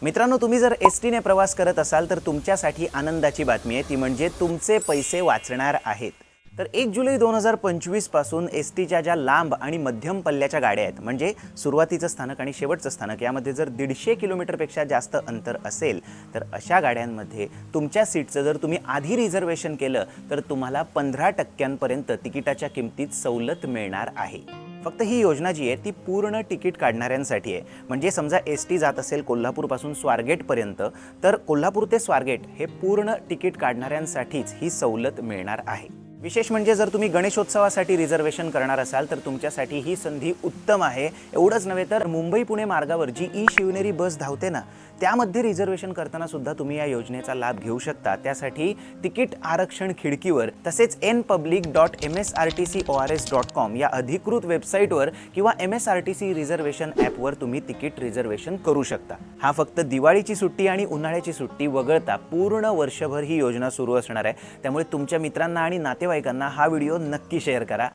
मित्रांनो, तुम्ही जर एसटीने प्रवास करत असाल तर तुमच्यासाठी आनंदाची बातमी आहे, ती म्हणजे तुमचे पैसे वाचणार आहेत. तर 1 जुलै 2025 पासून एसटीच्या ज्या लांब आणि मध्यम पल्ल्याच्या गाड्या आहेत, म्हणजे सुरुवातीचं स्थानक आणि शेवटचं स्थानक यामध्ये जर 150 किलोमीटरपेक्षा जास्त अंतर असेल तर अशा गाड्यांमध्ये तुमच्या सीटचं जर तुम्ही आधी रिझर्वेशन केलं तर तुम्हाला 15% तिकिटाच्या किमतीत सवलत मिळणार आहे. फक्त ही योजना जी आहे ती पूर्ण तिकीट काढणाऱ्यांसाठी आहे. म्हणजे समजा एसटी जात असेल कोल्हापूरपासून स्वारगेटपर्यंत, तर कोल्हापूर ते स्वारगेट हे पूर्ण तिकीट काढणाऱ्यांसाठीच ही सवलत मिळणार आहे. विशेष म्हणजे जर तुम्ही गणेशोत्सवासाठी रिझर्वेशन करणार असाल तर तुमच्यासाठी ही संधी उत्तम आहे. एवढंच नव्हे तर मुंबई पुणे मार्गावर जी ई शिवनेरी बस धावते ना, त्यामध्ये रिझर्वेशन करताना सुद्धा तुम्ही या योजनेचा लाभ घेऊ शकता. त्यासाठी तिकीट आरक्षण खिडकीवर तसेच npublic.msrtcors.com या अधिकृत वेबसाईटवर किंवा MSRTC रिझर्वेशन ॲपवर तुम्ही तिकीट रिझर्वेशन करू शकता. हा फक्त दिवाळीची सुट्टी आणि उन्हाळ्याची सुट्टी वगळता पूर्ण वर्षभर ही योजना सुरू असणार आहे. त्यामुळे तुमच्या मित्रांना आणि नातेवाईकांना हा व्हिडिओ नक्की शेअर करा.